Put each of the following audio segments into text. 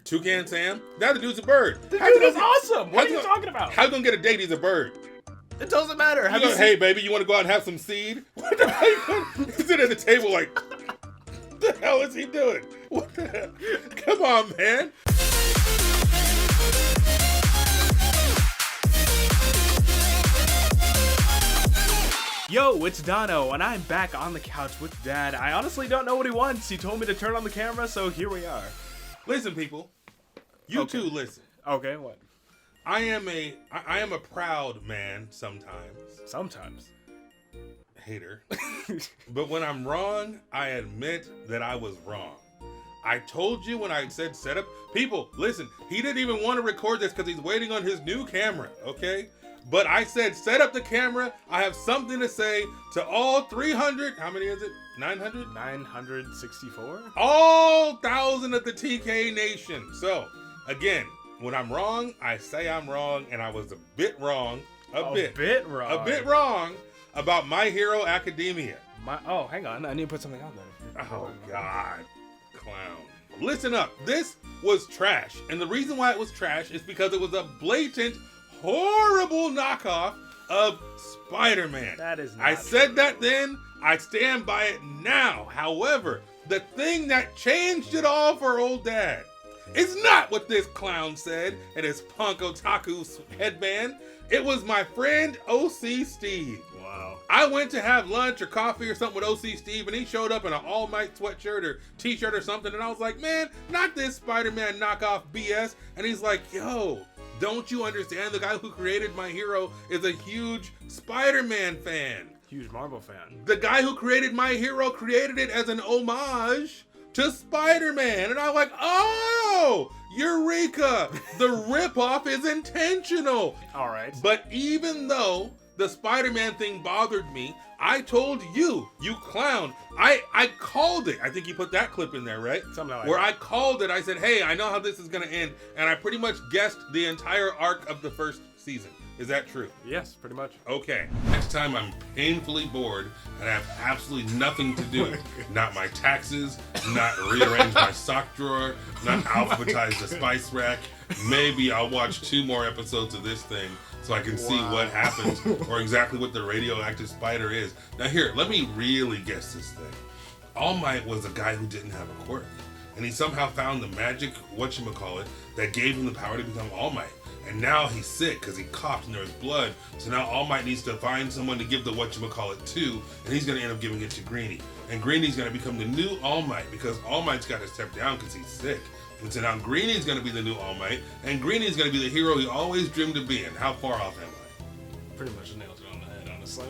Toucan Sam? Now the dude's a bird. The dude is awesome. What are you talking about? How you gonna get a date? He's a bird. It doesn't matter. Hey, baby, you want to go out and have some seed? What the hell? He's sitting at the table like, what the hell is he doing? What the hell? Come on, man. Yo, it's Dono, and I'm back on the couch with Dad. I honestly don't know what he wants. He told me to turn on the camera, so here we are. Listen, people. You too listen. Okay, what? I am a proud man sometimes. Sometimes. Hater. But when I'm wrong, I admit that I was wrong. I told you when I said set up. People, listen, he didn't even want to record this because he's waiting on his new camera, okay? But I said set up the camera. I have something to say to all 300, how many is it? 900? 964? All 1,000 of the TK Nation. So, again, when I'm wrong, I say I'm wrong, and I was a bit wrong. A bit wrong about My Hero Academia. Hang on. I need to put something on there. Oh, God. Clown. Listen up. This was trash. And the reason why it was trash is because it was a blatant, horrible knockoff of Spider-Man. That is not I said true. that then. I stand by it now. However, the thing that changed it all for old Dad is not what this clown said in his punk otaku headband. It was my friend OC Steve. Wow. I went to have lunch or coffee or something with OC Steve, and he showed up in an All Might sweatshirt or t-shirt or something, and I was like, man, not this Spider-Man knockoff BS. And he's like, yo, don't you understand? The guy who created My Hero is a huge Spider-Man fan. Huge Marvel fan. The guy who created My Hero created it as an homage to Spider-Man. And I'm like, oh, Eureka! The ripoff is intentional. All right. But even though the Spider-Man thing bothered me, I told you, you clown. I called it. I think you put that clip in there, right? Something like Where that. I called it. I said, hey, I know how this is going to end. And I pretty much guessed the entire arc of the first season. Is that true? Yes, pretty much. Okay. Next time I'm painfully bored and I have absolutely nothing to do. Not my taxes, not rearrange my sock drawer, not alphabetize the spice rack. Maybe I'll watch 2 more episodes of this thing so I can see what happens or exactly what the radioactive spider is. Now here, let me really guess this thing. All Might was a guy who didn't have a quirk. And he somehow found the magic, whatchamacallit, that gave him the power to become All Might. And now he's sick because he coughed and there was blood. So now All Might needs to find someone to give the whatchamacallit to, and he's going to end up giving it to Greenie. And Greenie's going to become the new All Might because All Might's got to step down because he's sick. And so now Greenie's going to be the new All Might, and Greenie's going to be the hero he always dreamed of being. How far off am I? Pretty much nailed it on the head, honestly.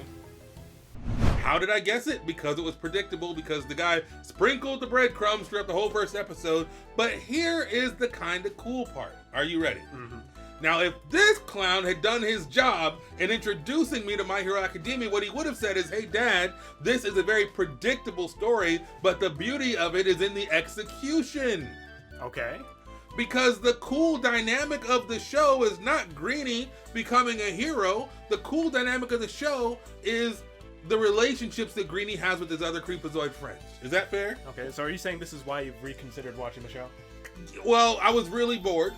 How did I guess it? Because it was predictable, because the guy sprinkled the breadcrumbs throughout the whole first episode. But here is the kind of cool part. Are you ready? Mm-hmm. Now, if this clown had done his job in introducing me to My Hero Academia, what he would have said is, hey, Dad, this is a very predictable story, but the beauty of it is in the execution. Okay. Because the cool dynamic of the show is not Greenie becoming a hero. The cool dynamic of the show is the relationships that Greenie has with his other Creepazoid friends. Is that fair? Okay, so are you saying this is why you've reconsidered watching the show? Well, I was really bored.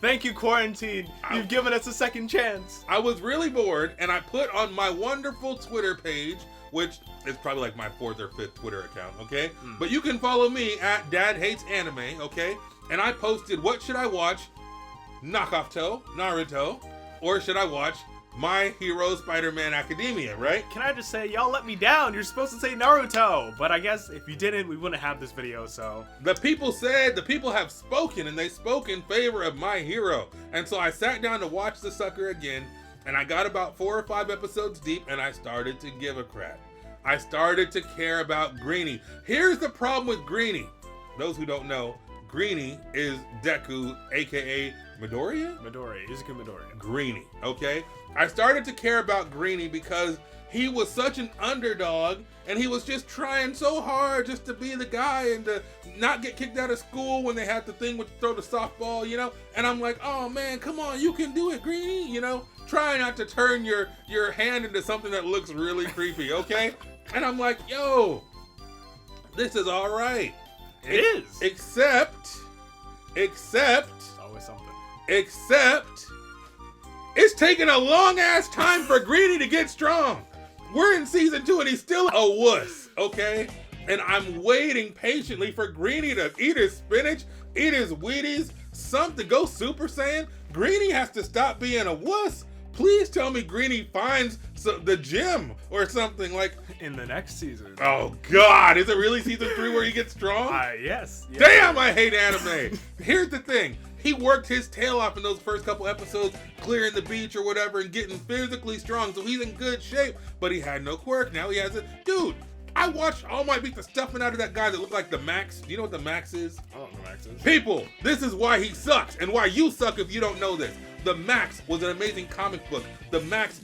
Thank you, quarantine. You've given us a second chance. I was really bored, and I put on my wonderful Twitter page, which is probably like my 4th or 5th Twitter account, okay? But you can follow me at Dad Hates Anime, okay? And I posted, what should I watch? Knockoff Toe, Naruto, or should I watch My Hero Spider-Man Academia, right? Can I just say, y'all let me down. You're supposed to say Naruto. But I guess if you didn't, we wouldn't have this video, so. The people have spoken, and they spoke in favor of My Hero. And so I sat down to watch the sucker again, and I got about 4 or 5 episodes deep, and I started to give a crap. I started to care about Greenie. Here's the problem with Greenie. Those who don't know, Greenie is Deku, aka Midoriya? Midori, Izuku Midori. Greenie, okay? I started to care about Greenie because he was such an underdog, and he was just trying so hard just to be the guy and to not get kicked out of school when they had the thing with throw the softball, you know? And I'm like, oh man, come on, you can do it, Greenie, you know? Try not to turn your hand into something that looks really creepy, okay? And I'm like, yo, this is all right. It is. Except Except Always something. It's taking a long ass time for Greeny to get strong. We're in season 2 and he's still a wuss, okay? And I'm waiting patiently for Greeny to eat his spinach, eat his Wheaties, something, go Super Saiyan. Greeny has to stop being a wuss. Please tell me Greeny finds the gym or something like. In the next season. Oh God, is it really season 3 where he gets strong? Yes. Damn, I hate anime. Here's the thing. He worked his tail off in those first couple episodes, clearing the beach or whatever and getting physically strong. So he's in good shape, but he had no quirk. Now he has it. Dude, I watched All Might beat the stuffing out of that guy that looked like the Max. Do you know what the Max is? I don't know what the Max is. People, this is why he sucks and why you suck if you don't know this. The Max was an amazing comic book. The Max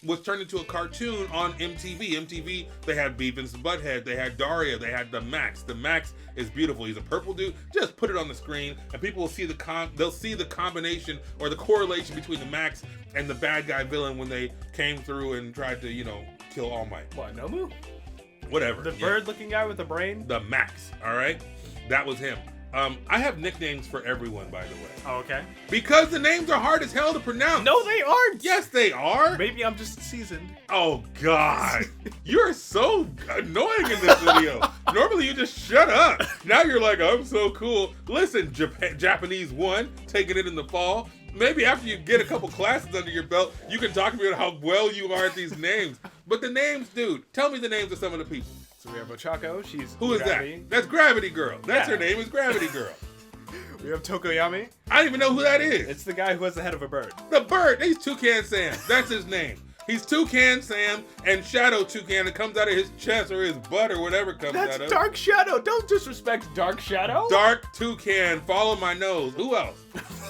was turned into a cartoon on MTV. MTV, they had Beavis and Butthead, they had Daria, they had the Max. The Max is beautiful. He's a purple dude. Just put it on the screen and people will see they'll see the combination or the correlation between the Max and the bad guy villain when they came through and tried to, kill All Might. What, Nomu? Whatever. The bird-looking guy with the brain? The Max, all right? That was him. I have nicknames for everyone, by the way. Oh, okay. Because the names are hard as hell to pronounce. No, they aren't. Yes, they are. Maybe I'm just seasoned. Oh, God. You're so annoying in this video. Normally, you just shut up. Now you're like, I'm so cool. Listen, Japanese 1, taking it in the fall. Maybe after you get a couple classes under your belt, you can talk to me about how well you are at these names. But the names, dude, tell me the names of some of the people. So we have Ochako, she's Who is Gravity. that? That's Gravity Girl. That's Yeah. her name is Gravity Girl. We have Tokoyami. I don't even know who that is. It's the guy who has the head of a bird. The bird. He's Toucan Sam. That's his name. He's Toucan Sam and Shadow Toucan that comes out of his chest or his butt or whatever comes That's out of. Dark Shadow. Don't disrespect Dark Shadow. Dark Toucan. Follow my nose. Who else?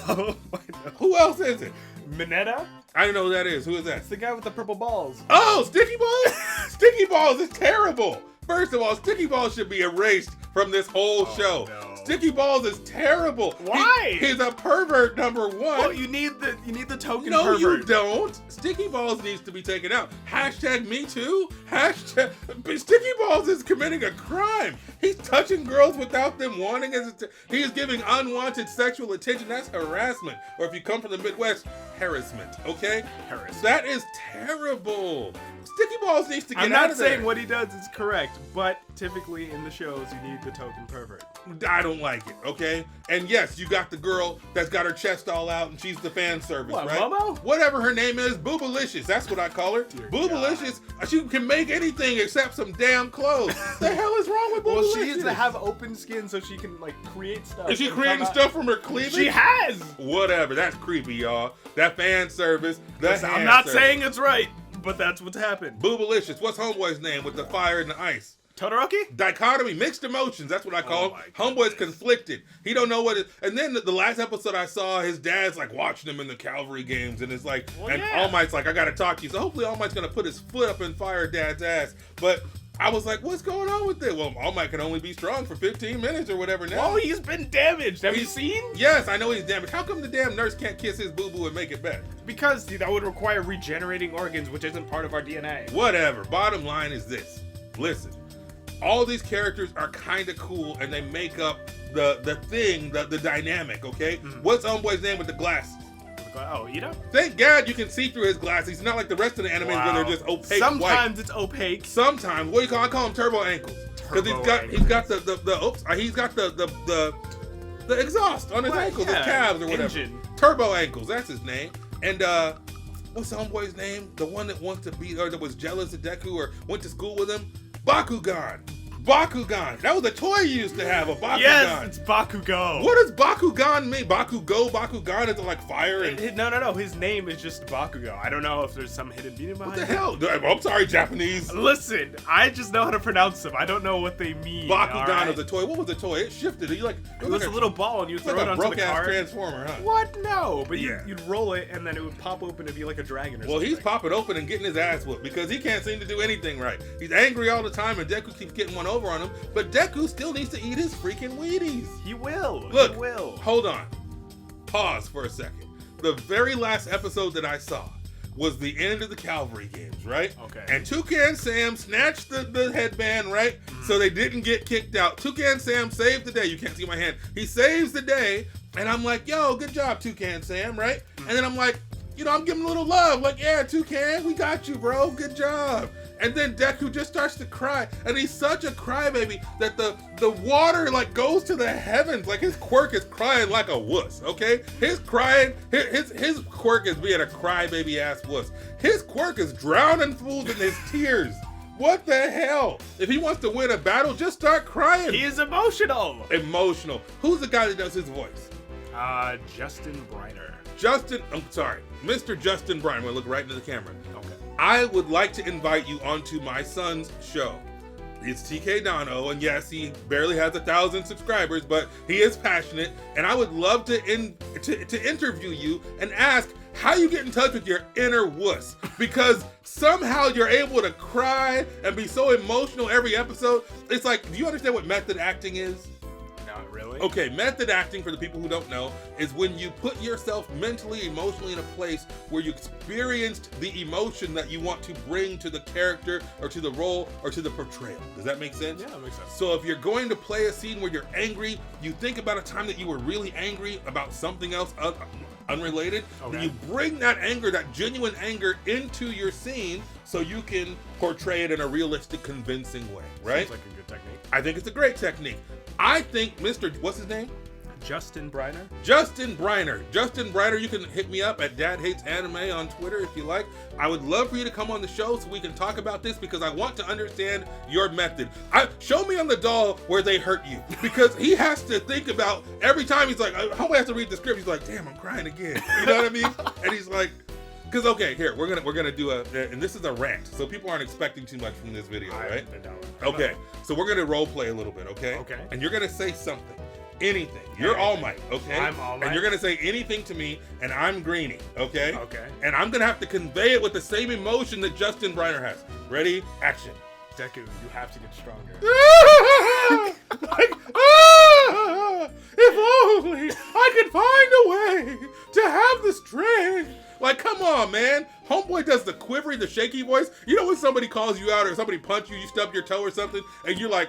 Oh my God. Who else is it? Mineta. I don't know who that is. Who is that? It's the guy with the purple balls. Oh, Sticky Balls? Sticky Balls is terrible. First of all, Sticky Balls should be erased from this whole show. No. Sticky Balls is terrible. Why? He's a pervert, number one. Well, you need the token No, pervert. you don't. Sticky Balls needs to be taken out. Hashtag me too. Hashtag Sticky Balls is committing a crime. He's touching girls without them wanting it. He's giving unwanted sexual attention. That's harassment. Or if you come from the Midwest, harassment. Okay? Harassment. That is terrible. Sticky Balls needs to get I'm out not of there. saying what he does is correct, but typically in the shows you need the token pervert. I don't like it, okay? And yes, you got the girl that's got her chest all out and she's the fan service, What, right? Momo? Whatever her name is, Boobalicious. That's what I call her. Dear Boobalicious. She can make anything except some damn clothes. The hell is wrong with Boobalicious? Well, she needs to have open skin so she can create stuff. Is she and creating come out- stuff from her cleavage? She has. Whatever. That's creepy, y'all. That fan service. Listen, I'm not saying it's right, but that's what's happened. Boobalicious. What's Homeboy's name with the fire and the ice? Todoroki? Dichotomy, mixed emotions. That's what I call Oh my him. Homeboy's conflicted. He don't know what it. And then the last episode I saw, his dad's watching him in the Calvary games, and it's Well, and yeah. All Might's I gotta talk to you. So hopefully All Might's gonna put his foot up and fire Dad's ass. But I was like, what's going on with it? Well, All Might can only be strong for 15 minutes or whatever now. Oh, he's been damaged. Have you seen? Yes, I know he's damaged. How come the damn nurse can't kiss his boo-boo and make it better? Because that would require regenerating organs, which isn't part of our DNA. Whatever. Bottom line is this. Listen. All these characters are kind of cool, and they make up the dynamic, okay? Mm-hmm. What's Homeboy's name with the glasses? Oh, Ida? Thank God you can see through his glasses. He's not like the rest of the animes where they're just opaque Sometimes white. it's opaque. Sometimes. What do you call? I call him turbo ankles. Because he's got the exhaust on his ankles, his calves or whatever. Engine. Turbo ankles, that's his name. And what's the homeboy's name? The one that wants to be, or that was jealous of Deku or went to school with him? Bakugan. Bakugan. That was a toy you used to have, a Bakugan. Yes, it's Bakugo. What does Bakugan mean? Bakugo, Bakugan, is it like fire and... No. His name is just Bakugo. I don't know if there's some hidden meaning behind What the it. hell? I'm sorry, Japanese. Listen, I just know how to pronounce them. I don't know what they mean. Bakugan alright? is a toy. What was the toy? It shifted. It was a little ball and you It's throw like it a onto the broke-ass card. transformer, huh? What? No, but Yeah. you'd roll it and then it would pop open to be like a dragon or Well, something. he's popping open and getting his ass whooped because he can't seem to do anything right. He's angry all the time and Deku keeps getting one over on him, but Deku still needs to eat his freaking Wheaties. He will. Look, He will. hold on. Pause for a second. The very last episode that I saw, was the end of the Calvary games, right? Okay. And Toucan Sam snatched the headband, right? So they didn't get kicked out. Toucan Sam saved the day. You can't see my hand. He saves the day. And I'm like, yo, good job, Toucan Sam, right? And then I'm like, you know, I'm giving a little love. Like, yeah, Toucan, we got you, bro. Good job. And then Deku just starts to cry. And he's such a crybaby that the water, like, goes to the heavens. Like, his quirk is crying like a wuss, okay? His crying, his quirk is being a crybaby-ass wuss. His quirk is drowning fools in his tears. What the hell? If he wants to win a battle, just start crying. He is emotional. Emotional. Who's the guy that does his voice? Justin Briner. Mr. Justin Briner. I'm gonna look right into the camera. Okay. I would like to invite you onto my son's show. It's TKDono, and yes, he barely has 1,000 subscribers, but he is passionate, and I would love to interview you and ask how you get in touch with your inner wuss, because somehow you're able to cry and be so emotional every episode. It's like, do you understand what method acting is? Not really. Okay, method acting, for the people who don't know, is when you put yourself mentally, emotionally in a place where you experienced the emotion that you want to bring to the character or to the role or to the portrayal. Does that make sense? Yeah, that makes sense. So if you're going to play a scene where you're angry, you think about a time that you were really angry about something else unrelated, then you bring that anger, that genuine anger, into your scene so you can portray it in a realistic, convincing way, right? Seems like a good technique. I think it's a great technique. I think what's his name? Justin Briner. Justin Briner, you can hit me up at Dad Hates Anime on Twitter if you like. I would love for you to come on the show so we can talk about this, because I want to understand your method. Show me on the doll where they hurt you, because he has to think about every time. He's like, homeboy has to read the script. He's like, damn, I'm crying again. You know what I mean? And he's like, because okay, here we're gonna do and this is a rant, so people aren't expecting too much from this video, right? Okay, so we're gonna role play a little bit, okay? Okay. And you're gonna say something. Anything. You're All Might, okay? I'm All Might. And you're gonna say anything to me, and I'm Greenie, okay? Okay. And I'm gonna have to convey it with the same emotion that Justin Briner has. Ready? Action. Deku, you have to get stronger. If only I could find a way to have the strength. Like, come on, man. Homeboy does the quivery, the shaky voice. You know when somebody calls you out or somebody punch you, you stub your toe or something, and you're like,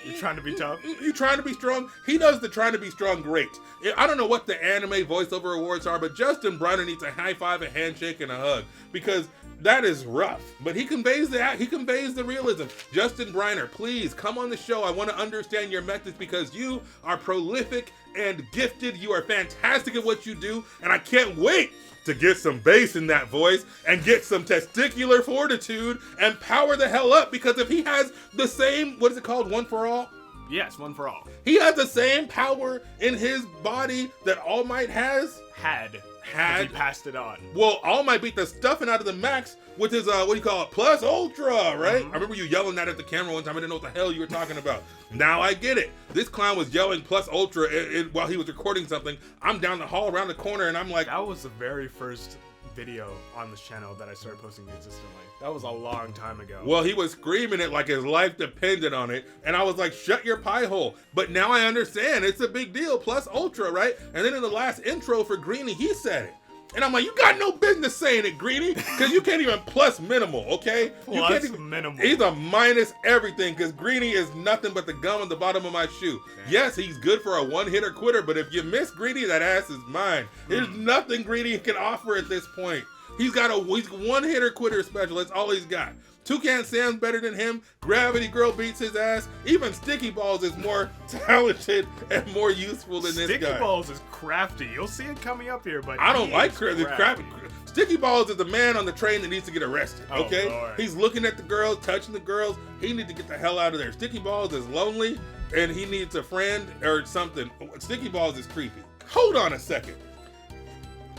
You're trying to be tough? You trying to be strong? He does the trying to be strong great. I don't know what the anime voiceover awards are, but Justin Briner needs a high five, a handshake, and a hug, because that is rough. But he conveys the realism. Justin Briner, please come on the show. I want to understand your methods, because you are prolific and gifted. You are fantastic at what you do, and I can't wait to get some bass in that voice and get some testicular fortitude and power the hell up, because if he has the same, what is it called, One for All? Yes, One for All. He has the same power in his body that All Might has. Had. He passed it on. Well, All Might beat the stuffing out of the Max with his, plus ultra, right? I remember you yelling that at the camera one time. I didn't know what the hell you were talking about. Now I get it. This clown was yelling plus ultra while he was recording something. I'm down the hall around the corner, and I'm like... That was the very first video on this channel that I started posting consistently. That was a long time ago. Well, he was screaming it like his life depended on it, and I was like, shut your pie hole. But now I understand. It's a big deal. Plus ultra, right? And then in the last intro for Greenie, he said it. And I'm like, you got no business saying it, Greenie, because you can't even plus minimal, okay? You can't even, minimal. He's a minus everything, because Greenie is nothing but the gum on the bottom of my shoe. Damn. Yes, he's good for a one-hitter quitter, but if you miss Greenie, that ass is mine. There's nothing Greenie can offer at this point. He's one-hitter quitter special. That's all he's got. Toucan Sam's better than him. Gravity Girl beats his ass. Even Sticky Balls is more talented and more useful than this guy. Sticky Balls is crafty. You'll see it coming up here, but I don't like crafty. Sticky Balls is the man on the train that needs to get arrested, okay? Lord. He's looking at the girls, touching the girls. He needs to get the hell out of there. Sticky Balls is lonely, and he needs a friend or something. Sticky Balls is creepy. Hold on a second.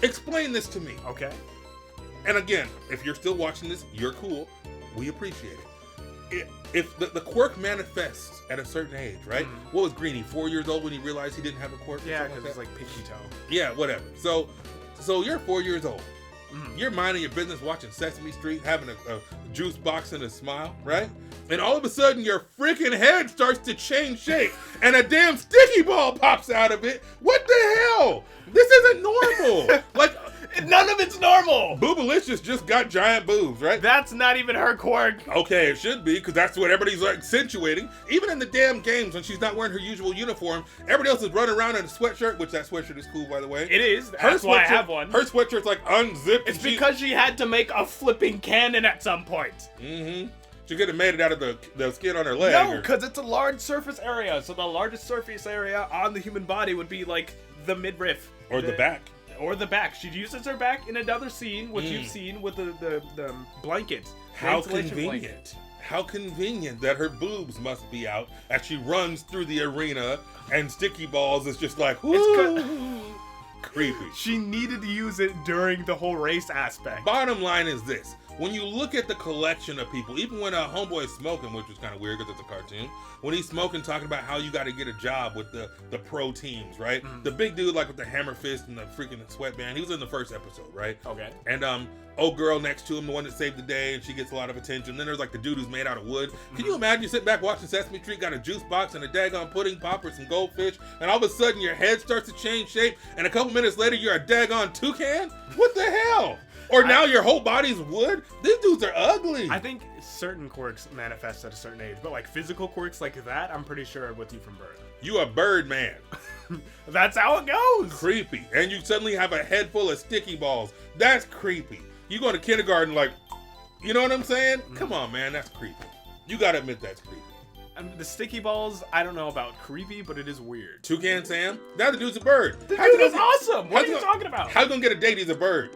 Explain this to me. Okay. And again, if you're still watching this, you're cool. We appreciate it. If the quirk manifests at a certain age, right? What was Greenie, 4 years old when he realized he didn't have a quirk? Yeah, because it's like pinky toe. Yeah, whatever. So you're 4 years old. You're minding your business, watching Sesame Street, having a juice box and a smile, right? And all of a sudden, your freaking head starts to change shape, and a damn sticky ball pops out of it. What the hell? This isn't normal. Like, none of it's normal. normal. Boobalicious just got giant boobs, right? That's not even her quirk. Okay, it should be, because that's what everybody's like accentuating. Even in the damn games, when she's not wearing her usual uniform, everybody else is running around in a sweatshirt, which that sweatshirt is cool, by the way. It is. That's why I have one. Her sweatshirt's like unzipped. It's because she had to make a flipping cannon at some point. Mm-hmm. She could have made it out of the skin on her leg. No, because it's a large surface area. So the largest surface area on the human body would be like the midriff. Or the back. Or the back. She uses her back in another scene, which you've seen with the blanket. How convenient. How convenient that her boobs must be out as she runs through the arena and Sticky Balls is just like, whoo, creepy. She needed to use it during the whole race aspect. Bottom line is this. When you look at the collection of people, even when Homeboy is smoking, which was kind of weird because it's a cartoon, when he's smoking, talking about how you got to get a job with the pro teams, right? The big dude, like with the hammer fist and the freaking sweatband, he was in the first episode, right? Okay. And old girl next to him, the one that saved the day, and she gets a lot of attention. Then there's like the dude who's made out of wood. Can you imagine you sit back watching Sesame Street, got a juice box and a daggone pudding pop or some goldfish, and all of a sudden your head starts to change shape, and a couple minutes later you're a daggone toucan? What the hell? Or now your whole body's wood? These dudes are ugly. I think certain quirks manifest at a certain age, but like physical quirks like that, I'm pretty sure are with you from birth. You a bird man. That's how it goes. Creepy. And you suddenly have a head full of sticky balls. That's creepy. You go to kindergarten like, you know what I'm saying? Come on, man, that's creepy. You gotta admit that's creepy. The sticky balls, I don't know about creepy, but it is weird. Toucan Sam? Now the dude's a bird. The dude is awesome. What are you talking about? How you gonna get a date? He's a bird.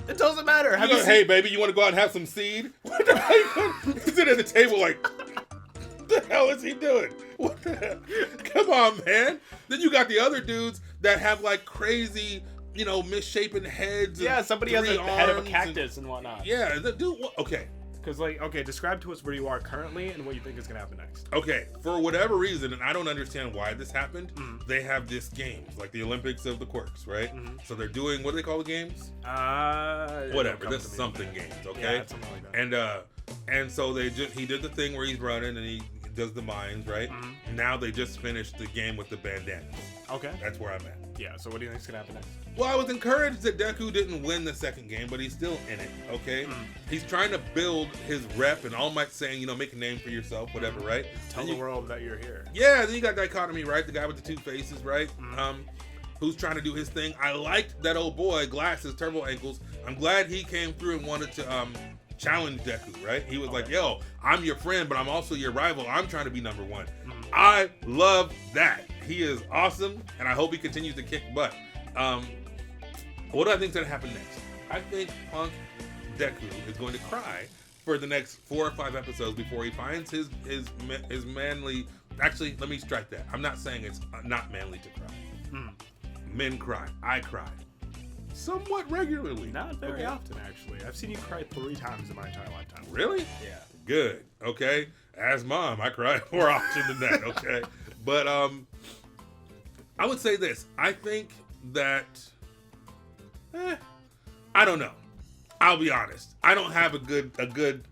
It doesn't matter. Hey, baby, you want to go out and have some seed? What the hell? He's sitting at the table like, what the hell is he doing? What the hell? Come on, man. Then you got the other dudes that have like crazy, misshapen heads. Yeah, somebody has a head of a cactus and whatnot. Yeah, the dude. Okay. Because, describe to us where you are currently and what you think is going to happen next. Okay, for whatever reason, and I don't understand why this happened, they have this games, like the Olympics of the quirks, right? So they're doing, what do they call the games? Whatever, this is something games, okay? Yeah, something like that. And so he did the thing where he's running and he does the mines, right? Now they just finished the game with the bandanas. Okay. That's where I'm at. Yeah, so what do you think is going to happen next? Well, I was encouraged that Deku didn't win the second game, but he's still in it, okay? He's trying to build his rep, and All Might's saying, make a name for yourself, whatever, right? Tell the world that you're here. Yeah, then you got Dichotomy, right? The guy with the two faces, right? Who's trying to do his thing. I liked that old boy, Glasses, Turbo Ankles. I'm glad he came through and wanted to challenge Deku, right? He was like, yo, I'm your friend, but I'm also your rival. I'm trying to be number one. I love that. He is awesome, and I hope he continues to kick butt. What do I think is going to happen next? I think Punk Deku is going to cry for the next 4 or 5 episodes before he finds his manly... Actually, let me strike that. I'm not saying it's not manly to cry. Men cry. I cry. Somewhat regularly. Not very often, actually. I've seen you cry 3 times in my entire lifetime. Really? Yeah. Good. Okay. As mom, I cry more often than that. Okay. But I would say this. I think that I don't know. I'll be honest. I don't have a good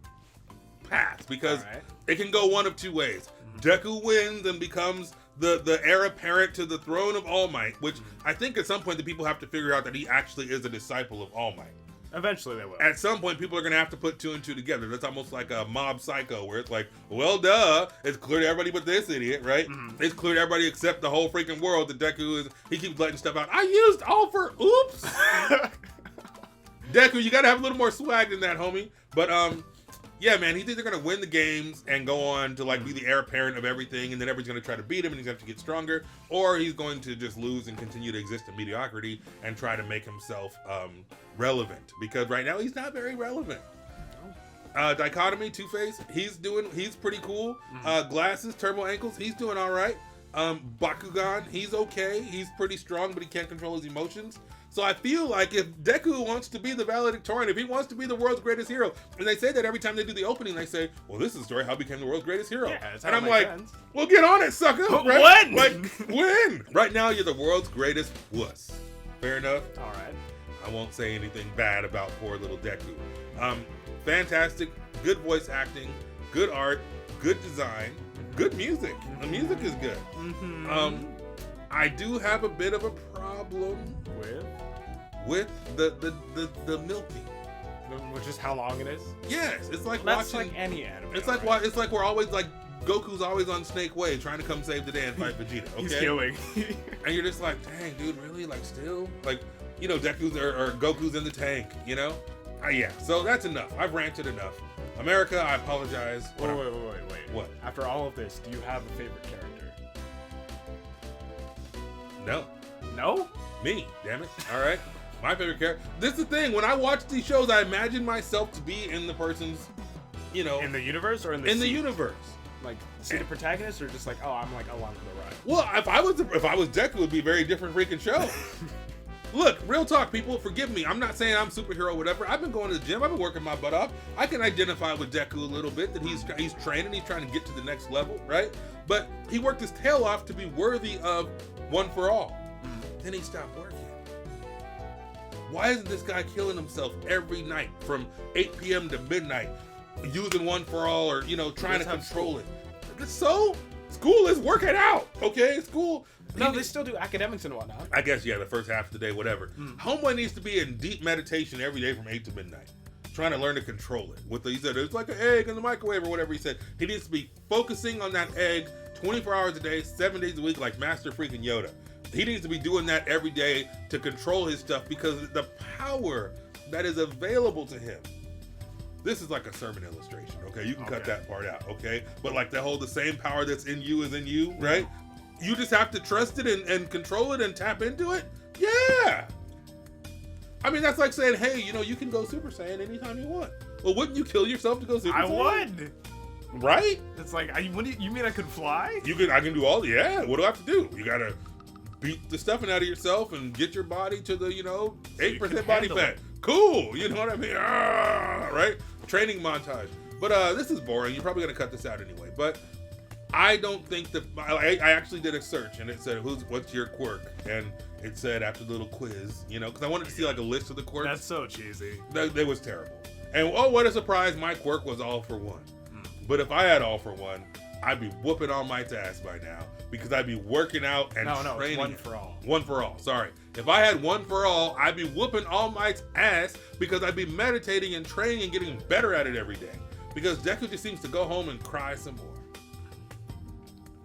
path because it can go one of 2 ways. Deku wins and becomes the heir apparent to the throne of All Might, which I think at some point the people have to figure out that he actually is a disciple of All Might. Eventually they will. At some point, people are going to have to put 2 and 2 together. That's almost like a Mob Psycho, where it's like, well, duh, it's clear to everybody but this idiot, right? It's clear to everybody except the whole freaking world that Deku he keeps letting stuff out. I used all for oops. Deku, you got to have a little more swag than that, homie. But, yeah, man, he's either going to win the games and go on to, be the heir apparent of everything, and then everybody's going to try to beat him, and he's going to have to get stronger, or he's going to just lose and continue to exist in mediocrity and try to make himself relevant, because right now he's not very relevant. Dichotomy, Two-Face, he's pretty cool. Glasses, Turbo Ankles, he's doing all right. Bakugan, he's okay. He's pretty strong, but he can't control his emotions. So I feel like if Deku wants to be the valedictorian, if he wants to be the world's greatest hero, and they say that every time they do the opening, they say, well, this is the story how he became the world's greatest hero. Yeah, and I'm like, well, get on it, sucker. Right? When? When? Right now, you're the world's greatest wuss. Fair enough? All right. I won't say anything bad about poor little Deku. Fantastic, good voice acting, good art, good design, good music. The music is good. I do have a bit of a problem with with the milking. Which is how long it is. Yes, it's like That's watching. like any anime. It's like right? it's like we're always like Goku's always on Snake Way trying to come save the day and fight Vegeta. Okay, He's healing. and you're just like, dang, dude, really? Like still? Like, you know, Deku's or Goku's in the tank. You know? Yeah. So that's enough. I've ranted enough. America, I apologize. Wait. What? After all of this, do you have a favorite character? No. No? Me, damn it. All right. My favorite character. This is the thing. When I watch these shows, I imagine myself to be in the person's, you know, In the universe or in the in the seat? universe. Like, see the protagonist or just like, oh, I'm like along for the ride? Well, if I was Deku, it would be a very different freaking show. Look, real talk, people. Forgive me. I'm not saying I'm superhero or whatever. I've been going to the gym. I've been working my butt off. I can identify with Deku a little bit that he's training. He's trying to get to the next level, right? But he worked his tail off to be worthy of One for All. Then he stopped working. Why isn't this guy killing himself every night from 8 p.m. to midnight, using One for All or, you know, trying to control it? So, school is working out, okay? School. No, they still do academics and whatnot. I guess, yeah, the first half of the day, whatever. Homeboy needs to be in deep meditation every day from 8 to midnight, trying to learn to control it. He said, it's like an egg in the microwave or whatever he said. He needs to be focusing on that egg 24 hours a day, 7 days a week, like Master freaking Yoda. He needs to be doing that every day to control his stuff because the power that is available to him. This is like a sermon illustration, okay? You can cut that part out, okay? But like the same power that's in you is in you, right? You just have to trust it and control it and tap into it? Yeah! I mean, that's like saying, hey, you know, you can go Super Saiyan anytime you want. Well, wouldn't you kill yourself to go Super Saiyan? I would! Right? It's like, you mean I could fly? I can do all, yeah. What do I have to do? You gotta beat the stuffing out of yourself and get your body to the, 8% body fat. Cool, you know what I mean? Right? Training montage. But this is boring. You're probably gonna cut this out anyway. But I don't think that I actually did a search and it said what's your quirk, and it said after the little quiz, because I wanted to see like a list of the quirks. That's so cheesy. That was terrible. And oh, what a surprise! My quirk was all for one. But if I had all for one, I'd be whooping all my ass by now because I'd be working out and training. It's one for all. One for all. Sorry. If I had one for all, I'd be whooping all my ass because I'd be meditating and training and getting better at it every day. Because Deku just seems to go home and cry some more.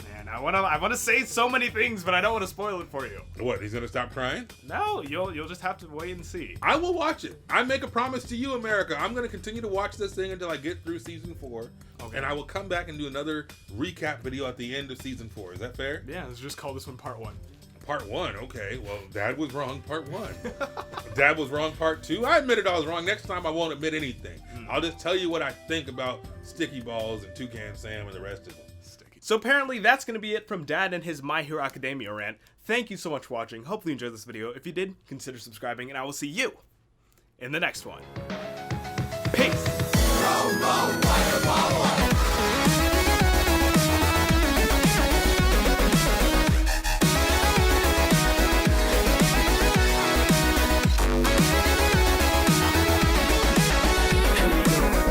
Man, I wanna say so many things, but I don't want to spoil it for you. What? He's gonna stop crying? No, you'll just have to wait and see. I will watch it. I make a promise to you, America. I'm gonna continue to watch this thing until I get through season 4. Okay. And I will come back and do another recap video at the end of season 4. Is that fair? Yeah, let's just call this one part 1. Part 1, okay. Well, Dad was wrong, part 1. Dad was wrong, part 2. I admitted I was wrong. Next time I won't admit anything. I'll just tell you what I think about Sticky Balls and Toucan Sam and the rest of them. So apparently that's going to be it from Dad and his My Hero Academia rant. Thank you so much for watching. Hopefully you enjoyed this video. If you did, consider subscribing, and I will see you in the next one.